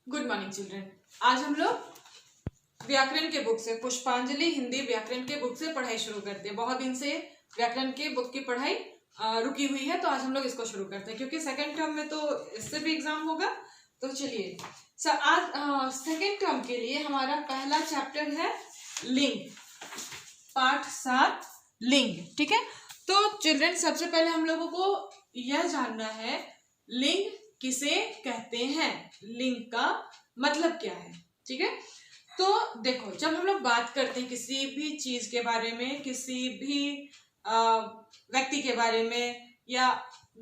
Good morning children. आज हम लोग व्याकरण के बुक से पुष्पांजलि हिंदी व्याकरण के बुक से पढ़ाई शुरू करते हैं। बहुत दिन से व्याकरण के बुक की पढ़ाई रुकी हुई है, तो आज हम लोग इसको शुरू करते हैं क्योंकि सेकंड टर्म में तो इससे भी एग्जाम होगा। तो चलिए आज सेकंड टर्म के लिए हमारा पहला चैप्टर है लिंग, पाठ 7 लिंग। ठीक है, तो चिल्ड्रन सबसे पहले हम लोगों को यह जानना है लिंग किसे कहते हैं, लिंग का मतलब क्या है। ठीक है, तो देखो जब हम लोग बात करते हैं किसी भी चीज के बारे में, किसी भी व्यक्ति के बारे में या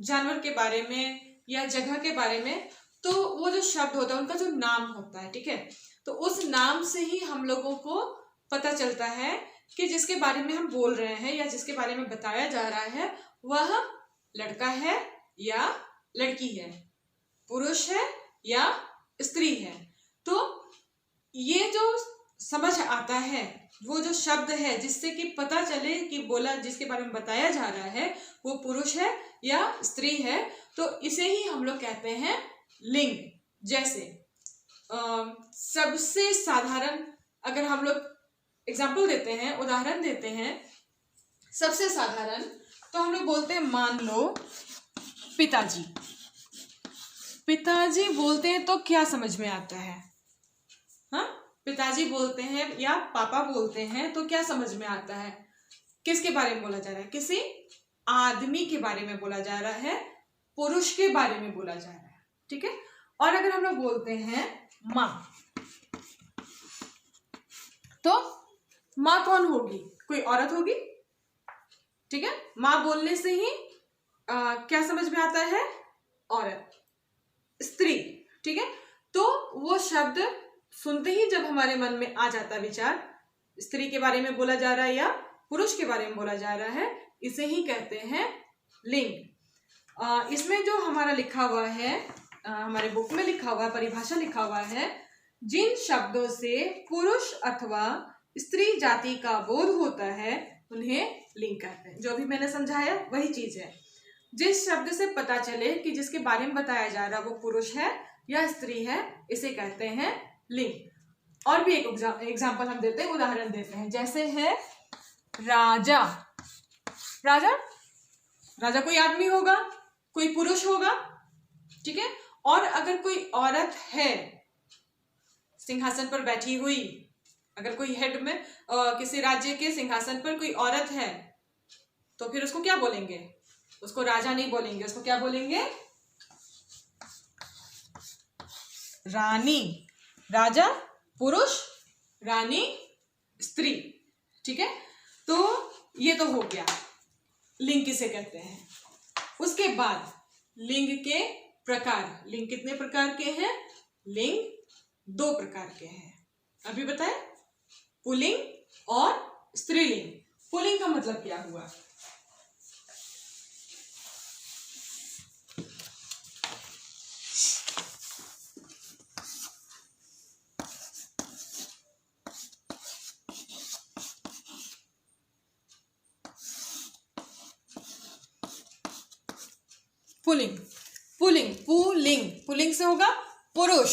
जानवर के बारे में या जगह के बारे में, तो वो जो शब्द होता है उनका जो नाम होता है, ठीक है, तो उस नाम से ही हम लोगों को पता चलता है कि जिसके बारे में हम बोल रहे हैं या जिसके बारे में बताया जा रहा है वह लड़का है या लड़की है, पुरुष है या स्त्री है। तो ये जो समझ आता है, वो जो शब्द है जिससे कि पता चले कि बोला जिसके बारे में बताया जा रहा है वो पुरुष है या स्त्री है, तो इसे ही हम लोग कहते हैं लिंग। जैसे सबसे साधारण अगर हम लोग एग्जाम्पल देते हैं, उदाहरण देते हैं, सबसे साधारण तो हम लोग बोलते हैं, मान लो पिताजी। पिताजी बोलते हैं तो क्या समझ में आता है? हाँ, पिताजी बोलते हैं या पापा बोलते हैं तो क्या समझ में आता है? किसके बारे में बोला जा रहा है? किसी आदमी के बारे में बोला जा रहा है, पुरुष के बारे में बोला जा रहा है। ठीक है, और अगर हम लोग बोलते हैं माँ, तो माँ कौन होगी? कोई औरत होगी। ठीक है, माँ बोलने से ही क्या समझ में आता है? औरत, स्त्री। ठीक है, तो वो शब्द सुनते ही जब हमारे मन में आ जाता विचार, स्त्री के बारे में बोला जा रहा है या पुरुष के बारे में बोला जा रहा है, इसे ही कहते हैं लिंग। इसमें जो हमारा लिखा हुआ है, हमारे बुक में लिखा हुआ है, परिभाषा लिखा हुआ है, जिन शब्दों से पुरुष अथवा स्त्री जाति का बोध होता है उन्हें लिंग कहते हैं। जो भी मैंने समझाया वही चीज है। जिस शब्द से पता चले कि जिसके बारे में बताया जा रहा है वो पुरुष है या स्त्री है, इसे कहते हैं लिंग। और भी एक एग्जाम्पल हम देते हैं, उदाहरण देते हैं। जैसे है राजा। राजा, राजा कोई आदमी होगा, कोई पुरुष होगा। ठीक है, और अगर कोई औरत है सिंहासन पर बैठी हुई, अगर कोई हेड में किसी राज्य के सिंहासन पर कोई औरत है, तो फिर उसको क्या बोलेंगे? उसको राजा नहीं बोलेंगे, उसको क्या बोलेंगे? रानी। राजा पुरुष, रानी स्त्री। ठीक है, तो ये तो हो गया लिंग किसे कहते हैं। उसके बाद लिंग के प्रकार। लिंग कितने प्रकार के हैं? लिंग 2 प्रकार के हैं। अभी बताएं, पुल्लिंग और स्त्रीलिंग। पुल्लिंग का मतलब क्या हुआ? पुल्लिंग, पुल्लिंग, पुल्लिंग, पुल्लिंग से होगा पुरुष।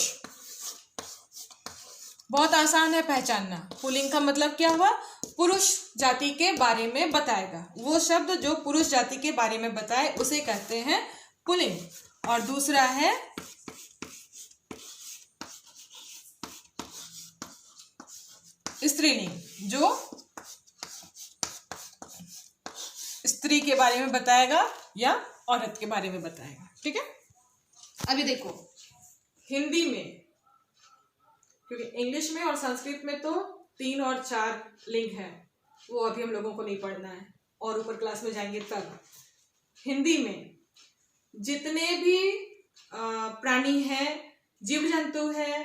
बहुत आसान है पहचानना। पुल्लिंग का मतलब क्या हुआ? पुरुष जाति के बारे में बताएगा। वो शब्द जो पुरुष जाति के बारे में बताए उसे कहते हैं पुल्लिंग। और दूसरा है स्त्रीलिंग, जो स्त्री के बारे में बताएगा या औरत के बारे में बताएगा। ठीक है, अभी देखो हिंदी में, क्योंकि इंग्लिश में और संस्कृत में तो 3 और 4 लिंग है, वो अभी हम लोगों को नहीं पढ़ना है, और ऊपर क्लास में जाएंगे तब। हिंदी में जितने भी प्राणी हैं, जीव जंतु है,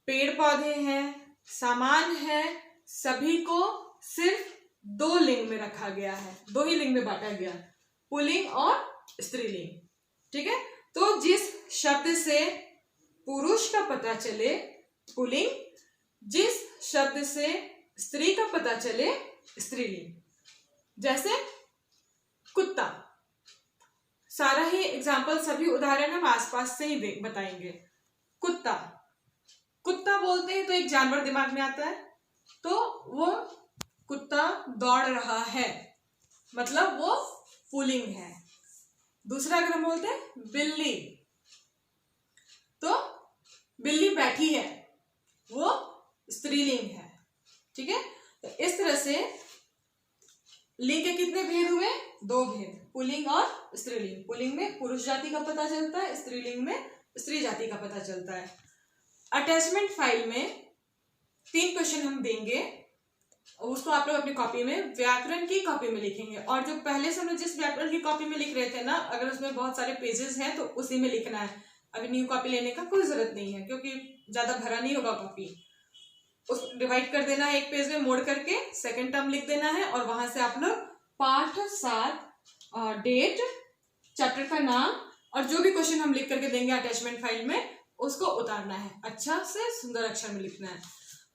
पेड़ पौधे हैं, सामान है, सभी को सिर्फ 2 लिंग में रखा गया है, 2 ही लिंग में बांटा गया, पुल्लिंग और स्त्रीलिंग। ठीक है, तो जिस शब्द से पुरुष का पता चले पुल्लिंग, जिस शब्द से स्त्री का पता चले स्त्रीलिंग। जैसे कुत्ता, सारा ही एग्जाम्पल, सभी उदाहरण हम आसपास से ही बताएंगे। कुत्ता, तो एक जानवर दिमाग में आता है, तो वो कुत्ता दौड़ रहा है, मतलब वो पुल्लिंग है। दूसरा अगर हम बोलते हैं बिल्ली, तो बिल्ली बैठी है, वो स्त्रीलिंग है। ठीक है, तो इस तरह से लिंग के कितने भेद हुए? 2 भेद, पुल्लिंग और स्त्रीलिंग। पुल्लिंग में पुरुष जाति का पता चलता है, स्त्रीलिंग में स्त्री जाति का पता चलता है। अटैचमेंट फाइल में 3 क्वेश्चन हम देंगे, उसको आप लोग अपनी कॉपी में, व्याकरण की कॉपी में लिखेंगे। और जो पहले से हम लोग जिस व्याकरण की कॉपी में लिख रहे थे ना, अगर उसमें बहुत सारे पेजेस हैं तो उसी में लिखना है। अभी न्यू कॉपी लेने का कोई जरूरत नहीं है, क्योंकि ज्यादा भरा नहीं होगा कॉपी। उस डिवाइड कर देना है, एक पेज में मोड़ करके सेकंड टर्म लिख देना है, और वहां से आप लोग पाठ 7, डेट, चैप्टर का नाम और जो भी क्वेश्चन हम लिख करके देंगे अटैचमेंट फाइल में, उसको उतारना है, अच्छा से सुंदर अक्षर में लिखना है।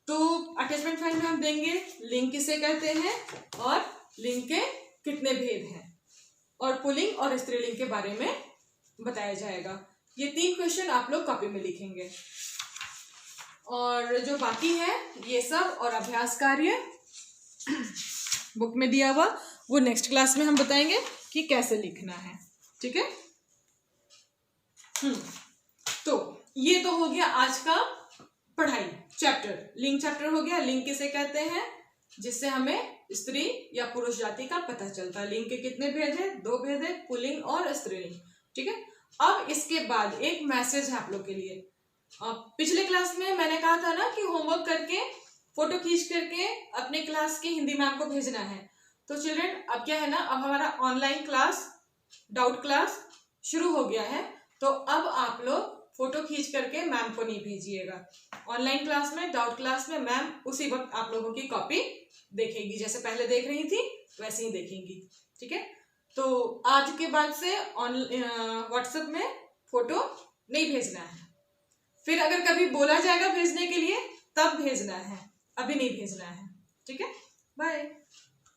तो अटैचमेंट फाइल में हम देंगे लिंग किसे कहते हैं और लिंग के कितने भेद हैं, और पुल्लिंग और स्त्रीलिंग के बारे में बताया जाएगा। ये 3 क्वेश्चन आप लोग कॉपी में लिखेंगे, और जो बाकी है ये सब और अभ्यास कार्य बुक में दिया हुआ, वो नेक्स्ट क्लास में हम बताएंगे कि कैसे लिखना है। ठीक है, तो ये तो हो गया आज का पढ़ाई चैप्टर। लिंग चैप्टर हो गया। लिंग किसे कहते हैं? जिससे हमें स्त्री या पुरुष जाति का पता चलता है। लिंग के कितने भेद है? 2 भेद है, पुल्लिंग और स्त्रीलिंग। ठीक है, अब इसके बाद एक मैसेज है आप लोग के लिए। पिछले क्लास में मैंने कहा था ना कि होमवर्क करके फोटो खींच करके अपने क्लास की हिंदी मैम को भेजना है। तो चिल्ड्रन अब क्या है ना, अब हमारा ऑनलाइन क्लास, डाउट क्लास शुरू हो गया है। तो अब आप लोग फोटो खींच करके मैम को नहीं भेजिएगा। ऑनलाइन क्लास में, डाउट क्लास में मैम उसी वक्त आप लोगों की कॉपी देखेगी, जैसे पहले देख रही थी वैसे ही देखेंगी। ठीक है, तो आज के बाद से व्हाट्सएप में फोटो नहीं भेजना है। फिर अगर कभी बोला जाएगा भेजने के लिए तब भेजना है, अभी नहीं भेजना है। ठीक है, बाय।